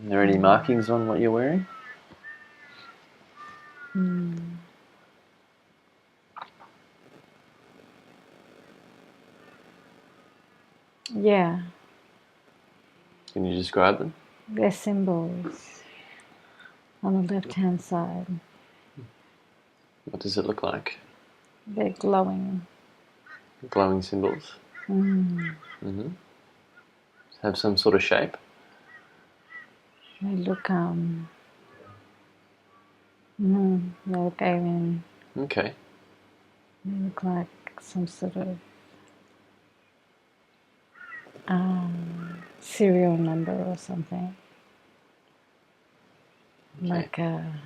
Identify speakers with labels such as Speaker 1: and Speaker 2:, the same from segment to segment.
Speaker 1: there any markings on what you're wearing?
Speaker 2: Yeah,
Speaker 1: Can you describe them?
Speaker 2: they're symbols on the left-hand side.
Speaker 1: What does it look like?
Speaker 2: They're glowing.
Speaker 1: Glowing symbols? Have some sort of shape?
Speaker 2: They look alien.
Speaker 1: Okay.
Speaker 2: They look like some sort of serial number or something.
Speaker 1: Okay.
Speaker 2: Like a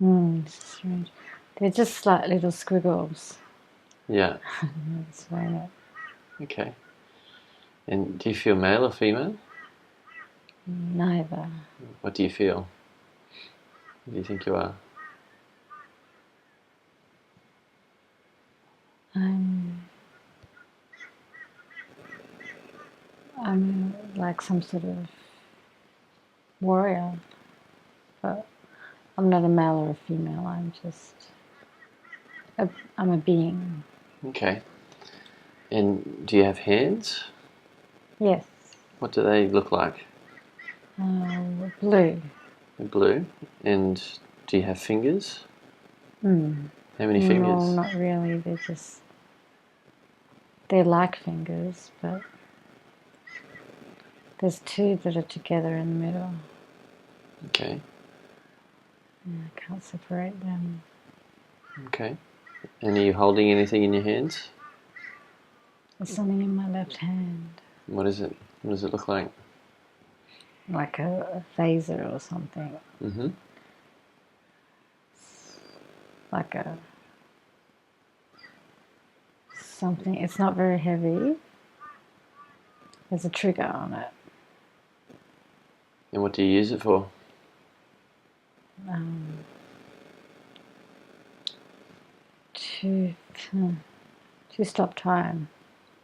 Speaker 2: it's strange. They're just like little squiggles.
Speaker 1: Yeah.
Speaker 2: That's right.
Speaker 1: Okay. And do you feel male or female?
Speaker 2: Neither.
Speaker 1: What do you feel? What do you think you are?
Speaker 2: I'm like some sort of warrior, but I'm not a male or a female. I'm a being.
Speaker 1: Okay. And do you have hands?
Speaker 2: Yes.
Speaker 1: What do they look like?
Speaker 2: Blue.
Speaker 1: They're blue. And do you have fingers? How many
Speaker 2: No,
Speaker 1: fingers?
Speaker 2: not really. They're like fingers, but there's two that are together in the middle.
Speaker 1: Okay.
Speaker 2: I can't separate them.
Speaker 1: Okay. And are you holding anything in your hands?
Speaker 2: There's something in my left hand,
Speaker 1: What is it? What does it look like?
Speaker 2: like a phaser or something. Like something. It's not very heavy. There's a trigger on it.
Speaker 1: And what do you use it for?
Speaker 2: To stop time.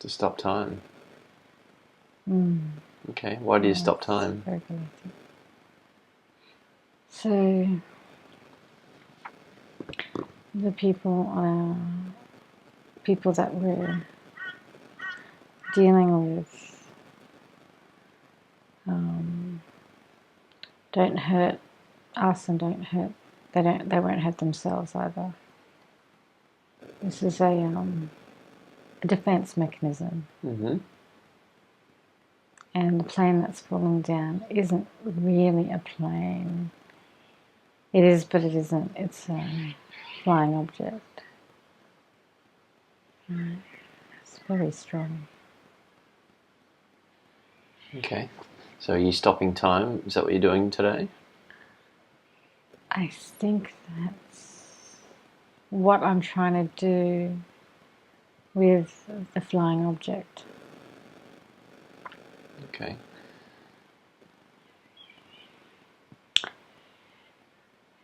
Speaker 1: To stop time. Okay. Why do you stop time?
Speaker 2: Regulating. So the people that we're dealing with don't hurt us and don't hurt. They won't hurt themselves either. This is a defense mechanism. And the plane that's falling down isn't really a plane. It is, but it isn't. It's a flying object. It's very strong.
Speaker 1: Okay. So are you stopping time? Is that what you're doing today?
Speaker 2: I think that's what I'm trying to do with the flying object.
Speaker 1: Okay.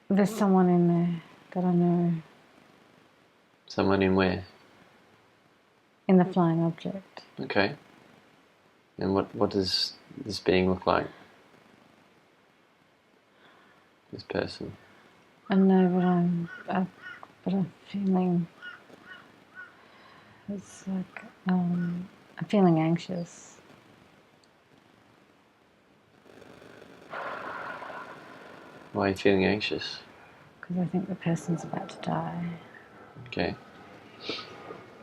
Speaker 2: There's someone in there that I know.
Speaker 1: Someone in where?
Speaker 2: In the flying object.
Speaker 1: Okay. And what does this being look like? This person?
Speaker 2: I know, but I'm feeling. It's like I'm feeling anxious.
Speaker 1: Why are you feeling anxious?
Speaker 2: Because I think the person's about to die.
Speaker 1: Okay.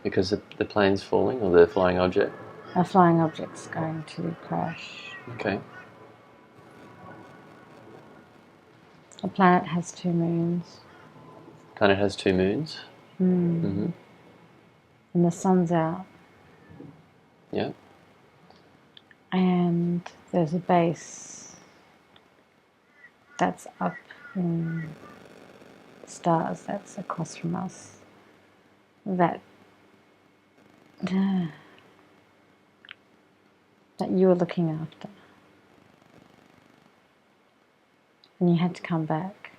Speaker 1: Because the plane's falling or the flying object?
Speaker 2: A flying object's going to crash.
Speaker 1: Okay.
Speaker 2: A planet has 2 moons.
Speaker 1: Planet has 2 moons?
Speaker 2: And the sun's out.
Speaker 1: Yeah.
Speaker 2: And there's a base that's up in the stars, that's across from us, that you were looking after. And you had to come back.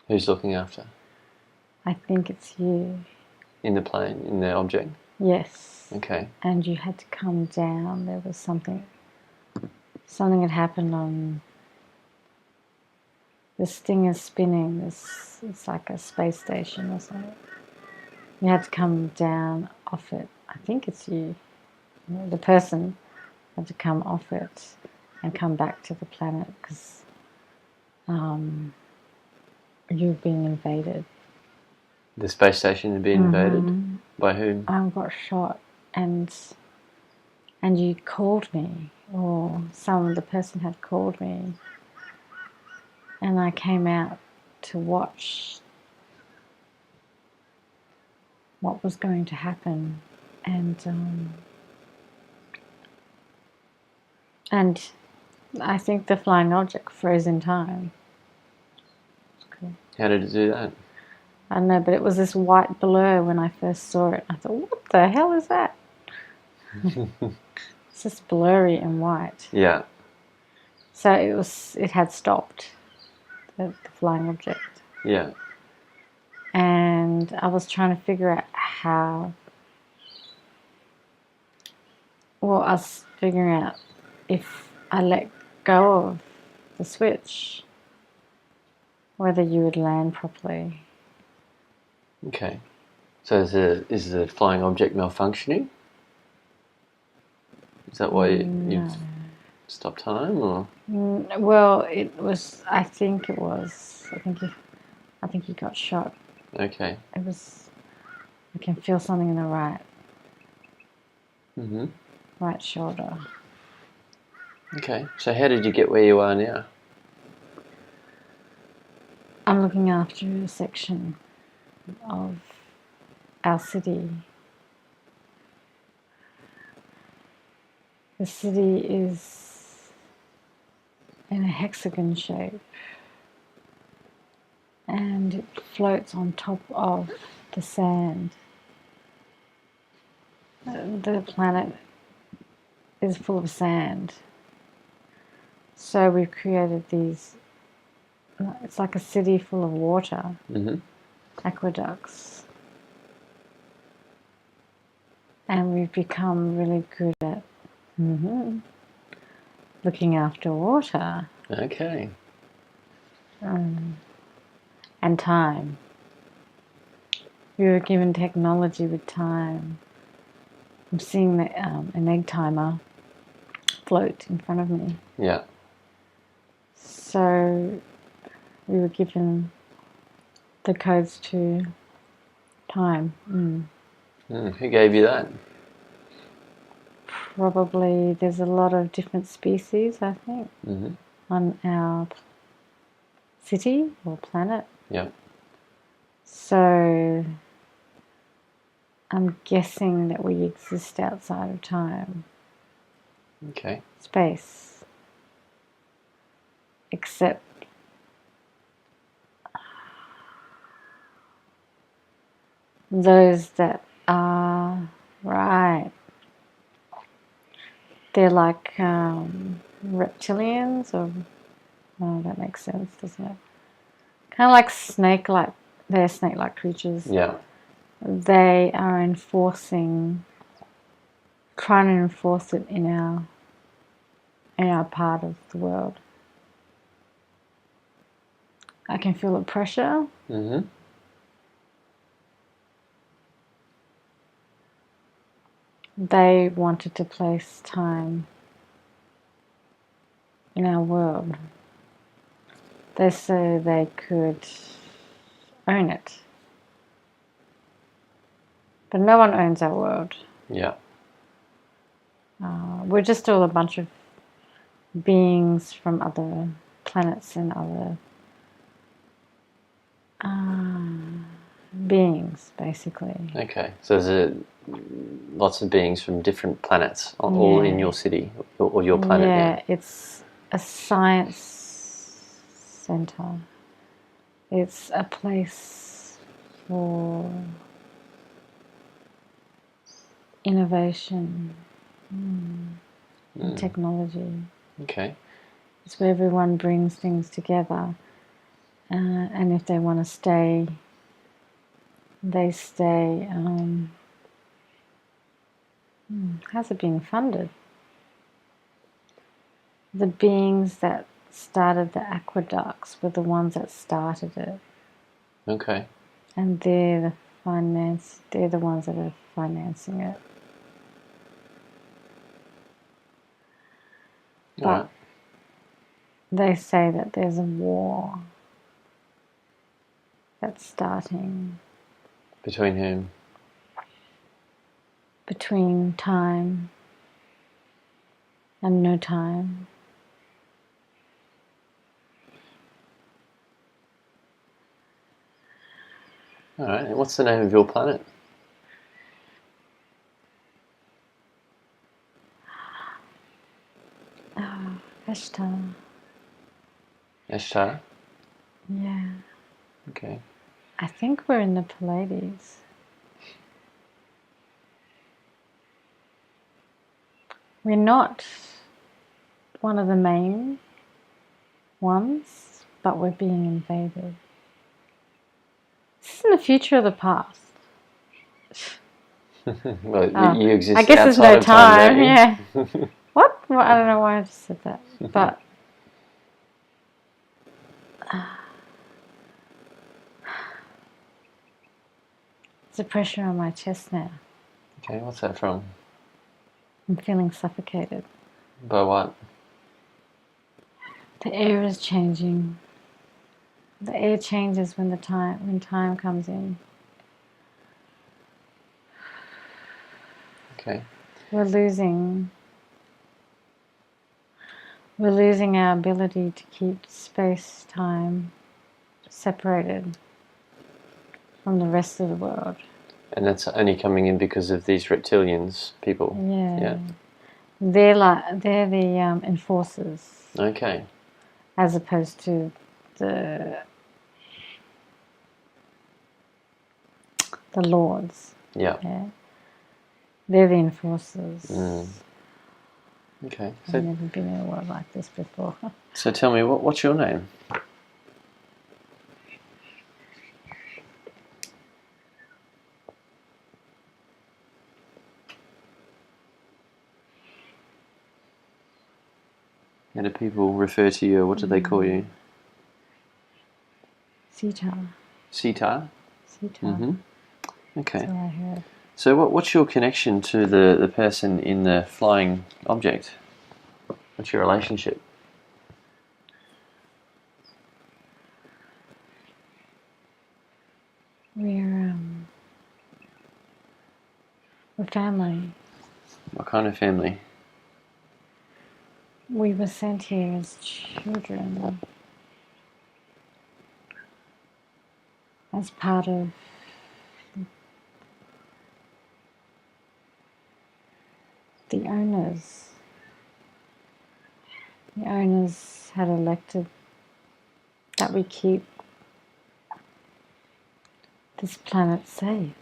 Speaker 1: Who's looking after?
Speaker 2: I think it's you.
Speaker 1: In the plane, in the object?
Speaker 2: Yes.
Speaker 1: Okay.
Speaker 2: And you had to come down. There was something had happened on this thing is spinning. It's like a space station or something. You had to come down off it. I think it's you. The person had to come off it and come back to the planet because you've been invaded.
Speaker 1: The space station had been invaded? By whom?
Speaker 2: I got shot and you called me, or the person had called me, and I came out to watch what was going to happen, and I think the flying object froze in time. Cool.
Speaker 1: How did it do that?
Speaker 2: I don't know, but it was this white blur when I first saw it. I thought, what the hell is that? It's just blurry and white.
Speaker 1: Yeah.
Speaker 2: So it had stopped, the flying object.
Speaker 1: Yeah.
Speaker 2: And I was trying to figure out how, well, I was figuring out if I let go of the switch, whether you would land properly.
Speaker 1: Okay. So is the flying object malfunctioning? Is that why you've stopped time, or?
Speaker 2: Well, it was. I think it was. I think you got shot.
Speaker 1: Okay.
Speaker 2: It was. I can feel something in the right shoulder.
Speaker 1: Okay. So how did you get where you are now?
Speaker 2: I'm looking after a section of our city. The city is in a hexagon shape and it floats on top of the sand. The planet is full of sand. So we've created these, it's like a city full of water, aqueducts. And we've become really good at looking after water.
Speaker 1: Okay.
Speaker 2: And time. We were given technology with time. I'm seeing an egg timer float in front of me.
Speaker 1: Yeah.
Speaker 2: So we were given the codes to time.
Speaker 1: Who gave you that?
Speaker 2: Probably there's a lot of different species, I think, on our city or planet.
Speaker 1: Yeah.
Speaker 2: So I'm guessing that we exist outside of time.
Speaker 1: Okay.
Speaker 2: Space. Except those that are right. They're like reptilians, or that makes sense, doesn't it? Kind of like snake-like. They're snake-like creatures.
Speaker 1: Yeah.
Speaker 2: They are trying to enforce it in our part of the world. I can feel the pressure. They wanted to place time in our world. They say they could own it. But no one owns our world.
Speaker 1: Yeah.
Speaker 2: We're just all a bunch of beings from other planets and other beings, basically.
Speaker 1: Okay. So there's lots of beings from different planets, all in your city or your planet now.
Speaker 2: Yeah, it's a science center. It's a place for innovation and technology.
Speaker 1: Okay.
Speaker 2: It's where everyone brings things together, and if they want to stay, they stay. How's it being funded? The beings that started the aqueducts were the ones that started it.
Speaker 1: Okay.
Speaker 2: And they're the ones that are financing it.
Speaker 1: All right.
Speaker 2: They say that there's a war that's starting.
Speaker 1: Between whom?
Speaker 2: Between time and no time.
Speaker 1: All right. And what's the name of your planet?
Speaker 2: Ashtar.
Speaker 1: Ashtar?
Speaker 2: Yeah.
Speaker 1: Okay.
Speaker 2: I think we're in the Pleiades. We're not one of the main ones, but we're being invaded. This isn't the future or the past.
Speaker 1: Well, you exist
Speaker 2: I guess there's
Speaker 1: outside
Speaker 2: no
Speaker 1: of time,
Speaker 2: yeah.
Speaker 1: don't you?
Speaker 2: What? Well, I don't know why I just said that. But there's a pressure on my chest now.
Speaker 1: Okay, what's that from?
Speaker 2: I'm feeling suffocated.
Speaker 1: By what?
Speaker 2: The air is changing. The air changes when time comes in.
Speaker 1: Okay.
Speaker 2: We're losing our ability to keep space-time separated from the rest of the world.
Speaker 1: And that's only coming in because of these reptilians people.
Speaker 2: Yeah. They're the enforcers.
Speaker 1: Okay.
Speaker 2: As opposed to the lords.
Speaker 1: Yeah.
Speaker 2: They're the enforcers.
Speaker 1: Okay.
Speaker 2: I've never been in a world like this before.
Speaker 1: So tell me, what's your name? How do people refer to you? What do they call you?
Speaker 2: Sitar.
Speaker 1: Sitar?
Speaker 2: Mm-hmm.
Speaker 1: Okay.
Speaker 2: That's what I heard.
Speaker 1: So what's your connection to the person in the flying object? What's your relationship?
Speaker 2: We're family.
Speaker 1: What kind of family?
Speaker 2: We were sent here as children, as part of the owners. The owners had elected that we keep this planet safe.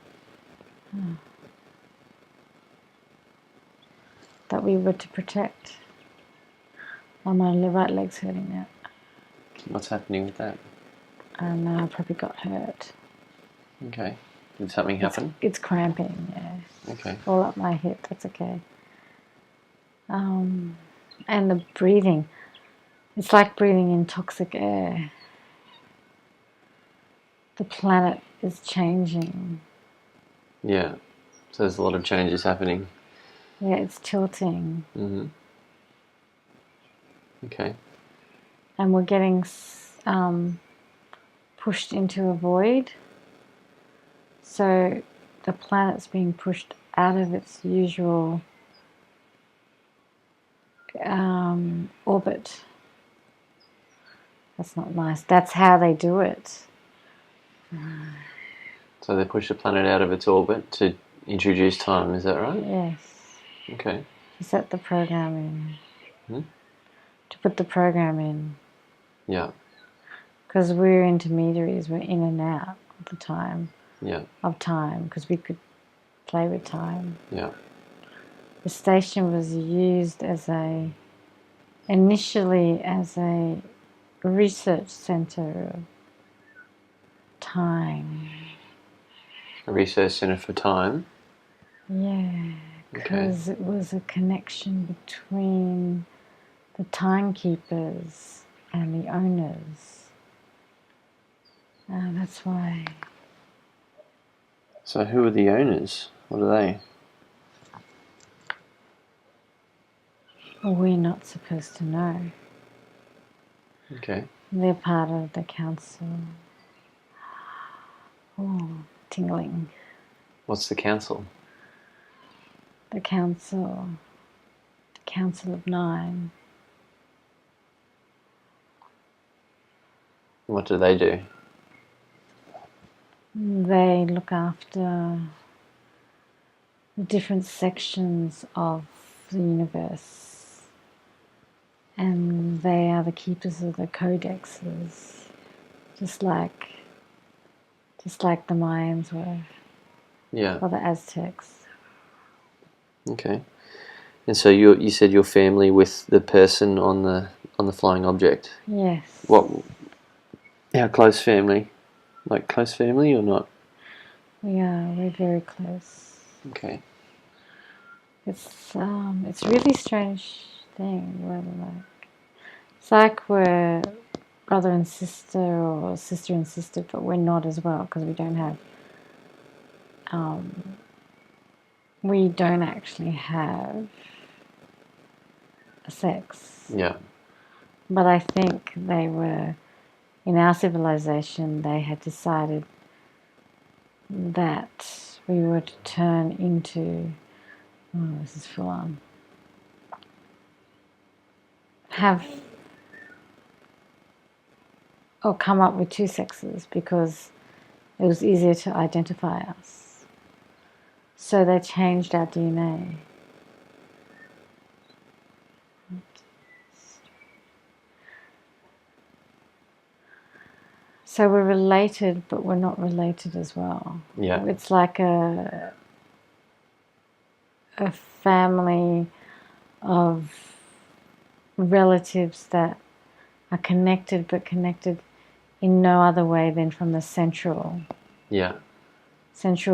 Speaker 2: That we were to protect. Oh, my right leg's hurting now.
Speaker 1: What's happening with that?
Speaker 2: And I probably got hurt.
Speaker 1: Okay. Did something happen?
Speaker 2: It's cramping, yeah.
Speaker 1: Okay.
Speaker 2: All up my hip, that's okay. And the breathing. It's like breathing in toxic air. The planet is changing.
Speaker 1: Yeah. So there's a lot of changes happening.
Speaker 2: Yeah, it's tilting.
Speaker 1: Mm-hmm. Okay.
Speaker 2: And we're getting pushed into a void. So the planet's being pushed out of its usual orbit. That's not nice. That's how they do it.
Speaker 1: So they push the planet out of its orbit to introduce time, is that right?
Speaker 2: Yes.
Speaker 1: Okay.
Speaker 2: To set the program in. To put the program in.
Speaker 1: Yeah.
Speaker 2: Because we're intermediaries, we're in and out of the time.
Speaker 1: Yeah.
Speaker 2: Of time, because we could play with time.
Speaker 1: Yeah.
Speaker 2: The station was used initially as a research centre of time.
Speaker 1: A research centre for time?
Speaker 2: Yeah, because it was a connection between the timekeepers and the owners. That's why.
Speaker 1: So who are the owners? What are they?
Speaker 2: We're not supposed to know.
Speaker 1: Okay.
Speaker 2: They're part of the council. Oh, tingling.
Speaker 1: What's the council?
Speaker 2: The council of 9.
Speaker 1: What do they do?
Speaker 2: They look after the different sections of the universe, and they are the keepers of the codexes, just like the Mayans were,
Speaker 1: Yeah.
Speaker 2: or the Aztecs.
Speaker 1: Okay. And so you said your family with the person on the flying object.
Speaker 2: Yes.
Speaker 1: How close family? Like close family or not?
Speaker 2: We're very close.
Speaker 1: Okay.
Speaker 2: It's a really strange thing. It's like we're brother and sister or sister and sister, but we're not as well because we don't actually have a sex.
Speaker 1: Yeah.
Speaker 2: But I think they were, in our civilization, they had decided that we were to turn into, this is full on, come up with 2 sexes because it was easier to identify us. So they changed our DNA. So we're related, but we're not related as well.
Speaker 1: Yeah.
Speaker 2: It's like a family of relatives that are connected, but connected in no other way than from the central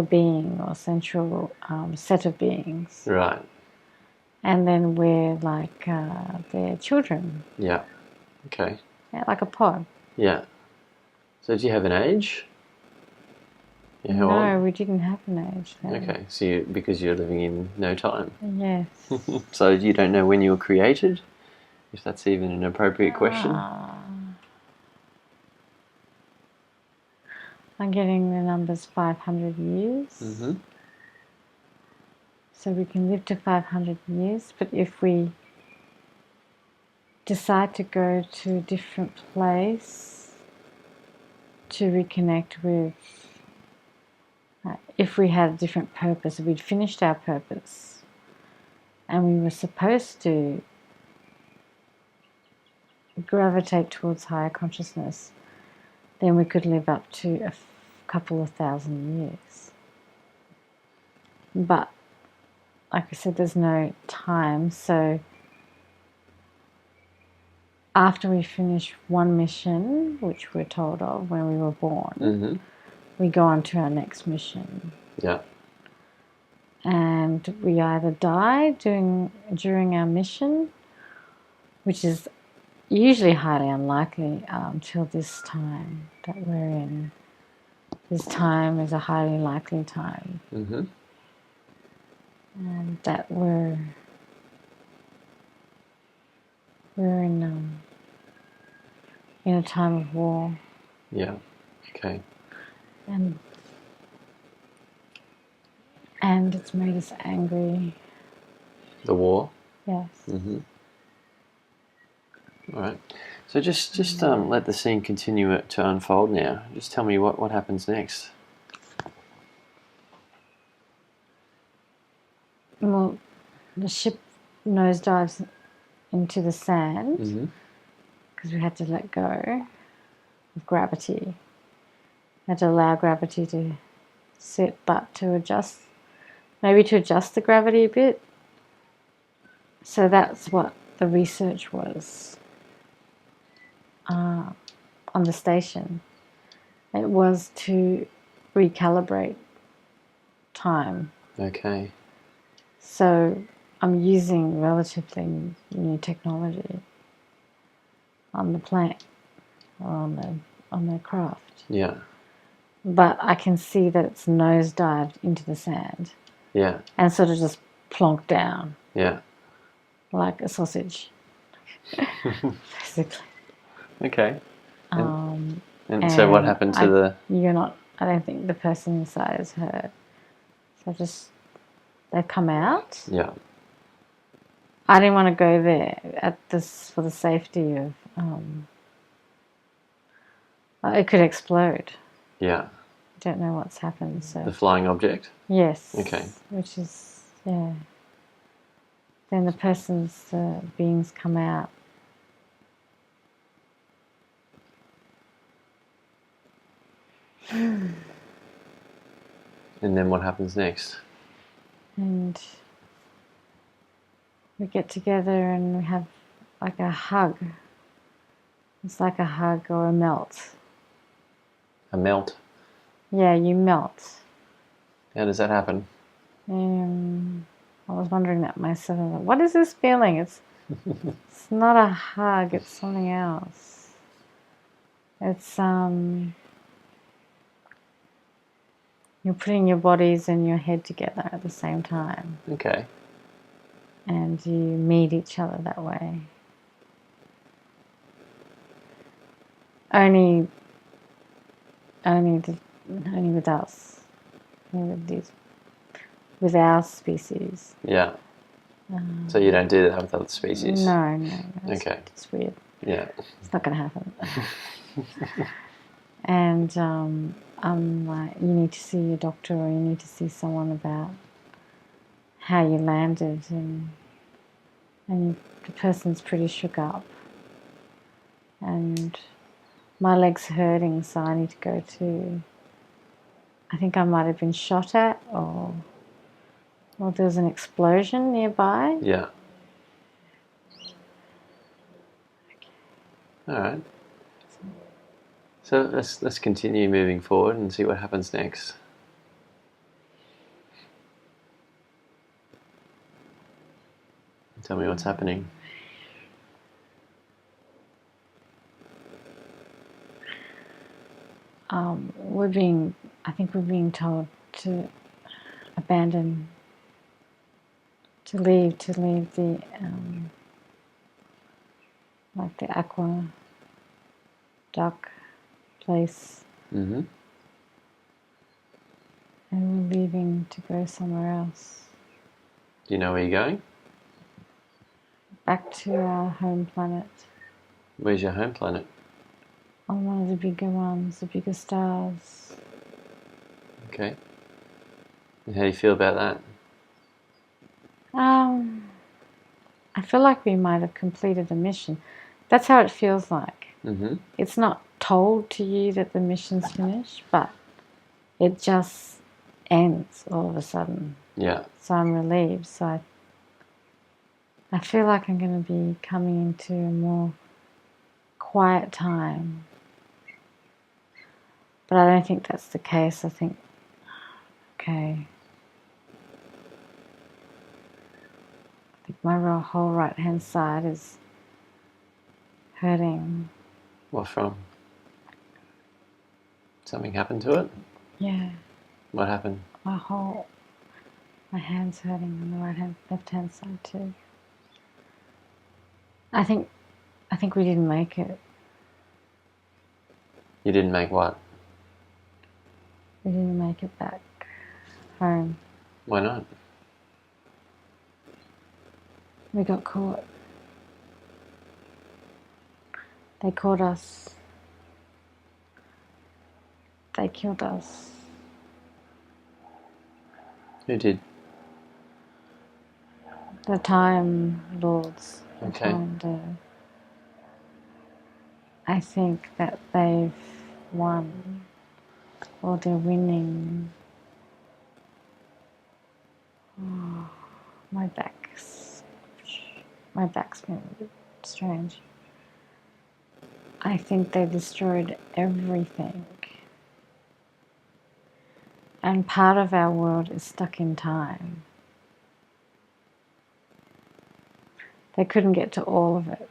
Speaker 2: being or central set of beings.
Speaker 1: Right.
Speaker 2: And then we're like their children.
Speaker 1: Yeah. Okay.
Speaker 2: Yeah, like a pod.
Speaker 1: Yeah. So do you have an age? Yeah, how
Speaker 2: No,
Speaker 1: old?
Speaker 2: we didn't have an age then.
Speaker 1: Okay, so because you're living in no time.
Speaker 2: Yes.
Speaker 1: So you don't know when you were created? If that's even an appropriate question?
Speaker 2: I'm getting the numbers 500 years.
Speaker 1: Mm-hmm.
Speaker 2: So we can live to 500 years, but if we decide to go to a different place to reconnect with, if we had a different purpose, if we'd finished our purpose and we were supposed to gravitate towards higher consciousness, then we could live up to a couple of thousand years. But like I said, there's no time, so after we finish one mission, which we're told of when we were born, we go on to our next mission.
Speaker 1: Yeah.
Speaker 2: And we either die during our mission, which is usually highly unlikely till this time that we're in. This time is a highly likely time.
Speaker 1: Mm-hmm.
Speaker 2: And that we're in a time of war.
Speaker 1: Yeah. Okay.
Speaker 2: And it's made us angry.
Speaker 1: The war?
Speaker 2: Yes.
Speaker 1: Mm-hmm. All right. So just let the scene continue to unfold now. Just tell me what happens next.
Speaker 2: Well, the ship nosedives into the sand because we had to let go of gravity. We had to allow gravity to sit, but to adjust the gravity a bit. So that's what the research was on the station. It was to recalibrate time.
Speaker 1: Okay.
Speaker 2: So I'm using relatively new technology on the plane or on the craft.
Speaker 1: Yeah.
Speaker 2: But I can see that it's nosedived into the sand.
Speaker 1: Yeah.
Speaker 2: And sort of just plonked down.
Speaker 1: Yeah.
Speaker 2: Like a sausage. Basically.
Speaker 1: Okay.
Speaker 2: And
Speaker 1: so what happened to
Speaker 2: I don't think the person inside is hurt. So they've come out.
Speaker 1: Yeah.
Speaker 2: I didn't want to go there for the safety of, it could explode.
Speaker 1: Yeah.
Speaker 2: I don't know what's happened. So
Speaker 1: the flying object?
Speaker 2: yes.
Speaker 1: Okay.
Speaker 2: Which is, yeah. Then the person's beings come out.
Speaker 1: And then what happens next?
Speaker 2: And we get together and we have like a hug. It's like a hug or a melt.
Speaker 1: A melt?
Speaker 2: Yeah, you melt.
Speaker 1: How does that happen?
Speaker 2: I was wondering that myself. What is this feeling? It's not a hug. It's something else. It's you're putting your bodies and your head together at the same time.
Speaker 1: Okay.
Speaker 2: And you meet each other that way. Only with us. With our species.
Speaker 1: Yeah. So you don't do that with other species?
Speaker 2: No.
Speaker 1: Okay.
Speaker 2: It's weird.
Speaker 1: Yeah.
Speaker 2: It's not going to happen. And I'm like, you need to see your doctor or you need to see someone about how you landed, and the person's pretty shook up. And my leg's hurting, so I need to go to, I think I might have been shot at, or there was an explosion nearby.
Speaker 1: Yeah. All right. So let's continue moving forward and see what happens next. Tell me what's happening.
Speaker 2: I think we're being told to abandon, to leave the like the aqua duck place.
Speaker 1: Mm-hmm.
Speaker 2: And we're leaving to go somewhere else.
Speaker 1: Do you know where you're going?
Speaker 2: Back to our home planet.
Speaker 1: Where's your home planet?
Speaker 2: On one of the bigger ones, the bigger stars.
Speaker 1: Okay. And how do you feel about that?
Speaker 2: I feel like we might have completed a mission. That's how it feels like.
Speaker 1: Mm-hmm.
Speaker 2: It's not told to you that the mission's finished, but it just ends all of a sudden.
Speaker 1: Yeah.
Speaker 2: So I'm relieved. So I feel like I'm going to be coming into a more quiet time. But I don't think that's the case. I think, okay. I think my whole right-hand side is hurting.
Speaker 1: What from? Something happened to it?
Speaker 2: Yeah.
Speaker 1: What happened?
Speaker 2: My hand's hurting on the left-hand side too. I think we didn't make it.
Speaker 1: You didn't make what?
Speaker 2: We didn't make it back home.
Speaker 1: Why not?
Speaker 2: We got caught. They caught us. They killed us.
Speaker 1: Who did?
Speaker 2: The Time Lords.
Speaker 1: Okay.
Speaker 2: And I think that they've won, or they're winning. Oh, my back's been a bit strange. I think they destroyed everything. And part of our world is stuck in time. They couldn't get to all of it.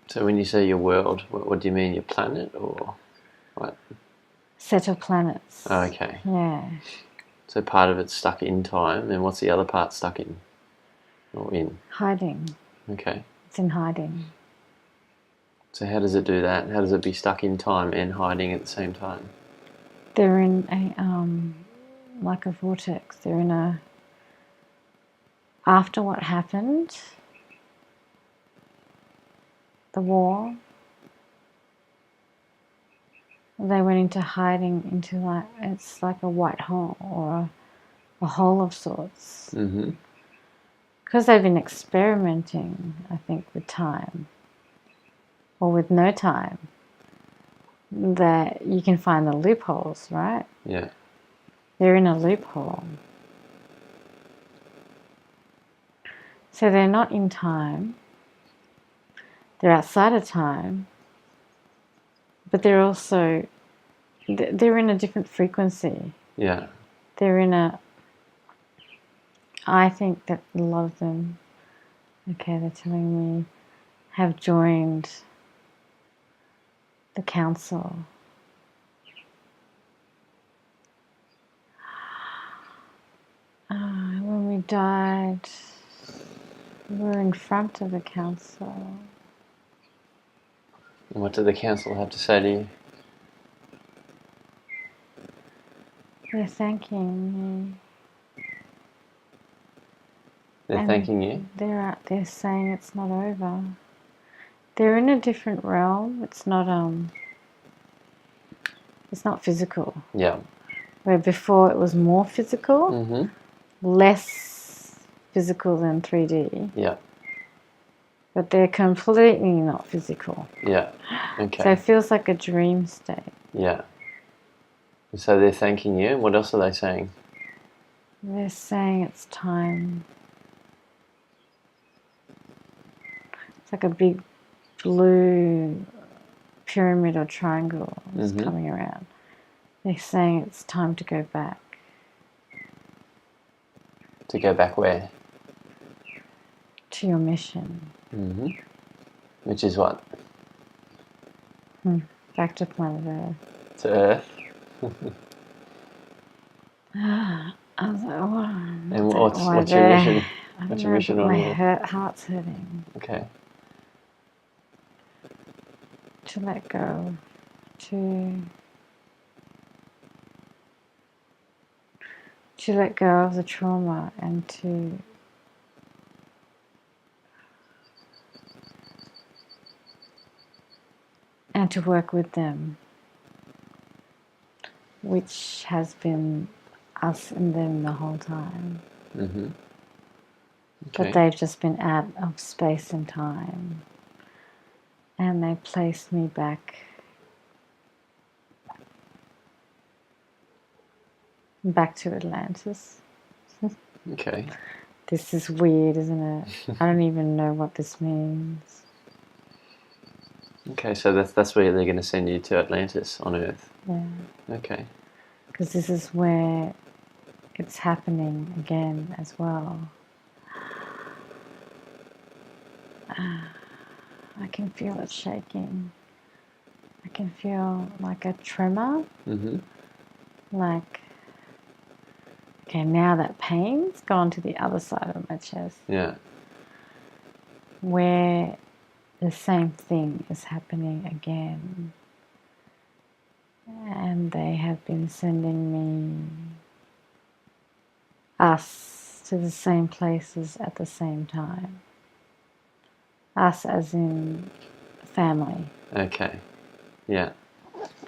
Speaker 1: So when you say your world, what do you mean, your planet or what?
Speaker 2: Set of planets.
Speaker 1: Oh, okay.
Speaker 2: Yeah.
Speaker 1: So part of it's stuck in time, and what's the other part stuck in? Or in?
Speaker 2: Hiding.
Speaker 1: Okay.
Speaker 2: It's in hiding.
Speaker 1: So how does it do that? How does it be stuck in time and hiding at the same time?
Speaker 2: They're in a like a vortex. They're in a, after what happened, the war, they went into hiding into like, it's like a white hole or a hole of sorts.
Speaker 1: Mm-hmm.
Speaker 2: Because they've been experimenting, I think, with time or with no time, that you can find the loopholes, right?
Speaker 1: Yeah.
Speaker 2: They're in a loophole. So they're not in time. They're outside of time. But they're also, they're in a different frequency.
Speaker 1: Yeah.
Speaker 2: They're in a, I think that a lot of them, okay, they're telling me, have joined the council. When we died, we were in front of the council.
Speaker 1: And what did the council have to say to you?
Speaker 2: They're thanking me.
Speaker 1: They're thanking you?
Speaker 2: They're saying it's not over. They're in a different realm. It's not physical.
Speaker 1: Yeah.
Speaker 2: Where before it was more physical,
Speaker 1: Mm-hmm.
Speaker 2: less physical than 3D.
Speaker 1: Yeah.
Speaker 2: But they're completely not physical.
Speaker 1: Yeah. Okay.
Speaker 2: So it feels like a dream state.
Speaker 1: Yeah. So they're thanking you. What else are they saying?
Speaker 2: They're saying it's time. It's like a big blue pyramid or triangle is coming around. They're saying it's time to go back.
Speaker 1: To go back where?
Speaker 2: To your mission.
Speaker 1: Mm-hmm. Which is what?
Speaker 2: Back to planet Earth.
Speaker 1: To Earth.
Speaker 2: I was like, oh,
Speaker 1: And what's your mission? What's your mission on Earth?
Speaker 2: My heart's hurting.
Speaker 1: Okay.
Speaker 2: To let go. To let go of the trauma and to work with them, which has been us and them the whole time.
Speaker 1: Mm-hmm. Okay.
Speaker 2: But they've just been out of space and time, and they placed me back to Atlantis.
Speaker 1: Okay.
Speaker 2: This is weird, isn't it? I don't even know what this means.
Speaker 1: Okay, so that's where they're going to send you to Atlantis on Earth.
Speaker 2: Yeah.
Speaker 1: Okay.
Speaker 2: Because this is where it's happening again as well. I can feel it shaking. I can feel like a tremor.
Speaker 1: Mm-hmm.
Speaker 2: Like, okay, now that pain's gone to the other side of my chest.
Speaker 1: Yeah.
Speaker 2: Where the same thing is happening again. And they have been sending us to the same places at the same time. Us as in family.
Speaker 1: Okay. Yeah.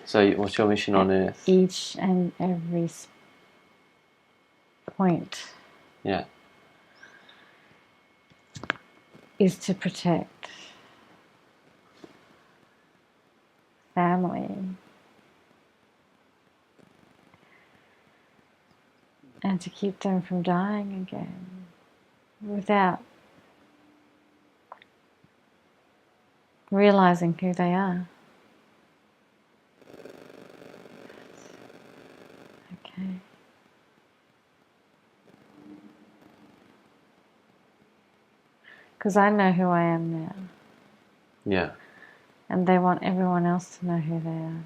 Speaker 1: So what's your mission on Earth?
Speaker 2: Each and every point.
Speaker 1: Yeah.
Speaker 2: Is to protect family and to keep them from dying again without realizing who they are. Okay. Because I know who I am now.
Speaker 1: Yeah.
Speaker 2: And they want everyone else to know who they are.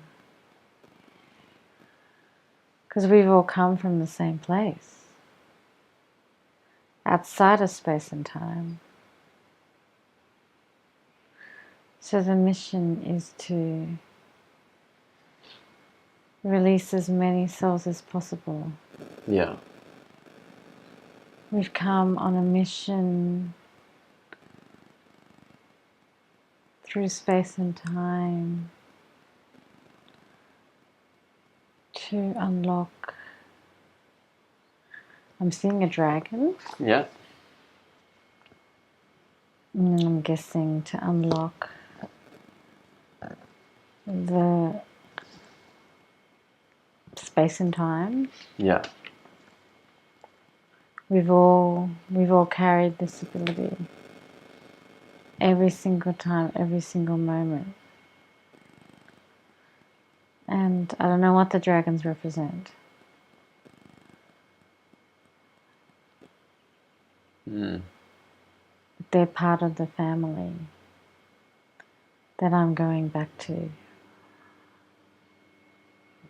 Speaker 2: Because we've all come from the same place. Outside of space and time. So the mission is to release as many souls as possible.
Speaker 1: Yeah.
Speaker 2: We've come on a mission through space and time to unlock. I'm seeing a dragon.
Speaker 1: Yeah.
Speaker 2: And I'm guessing to unlock the space and time.
Speaker 1: Yeah.
Speaker 2: We've all carried this ability every single time, every single moment. And I don't know what the dragons represent.
Speaker 1: Mm.
Speaker 2: They're part of the family that I'm going back to.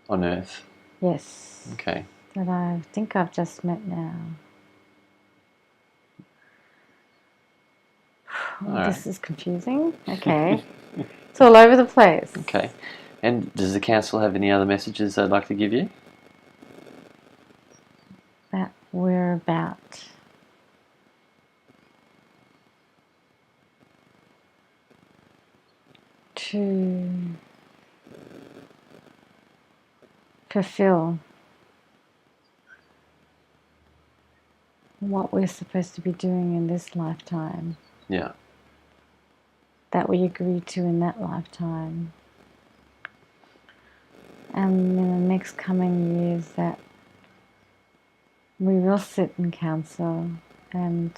Speaker 1: On Earth.
Speaker 2: Yes.
Speaker 1: Okay.
Speaker 2: That I think I've just met now. Oh, this is confusing. Okay. It's all over the place.
Speaker 1: Okay. And does the council have any other messages they'd like to give you?
Speaker 2: That we're about to fulfill what we're supposed to be doing in this lifetime.
Speaker 1: Yeah.
Speaker 2: That we agreed to in that lifetime. And in the next coming years that we will sit in council and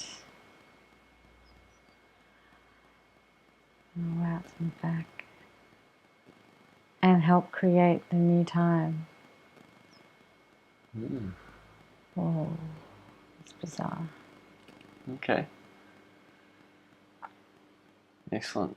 Speaker 2: go out and back and help create the new time.
Speaker 1: Mm.
Speaker 2: Oh, it's bizarre.
Speaker 1: Okay. Excellent.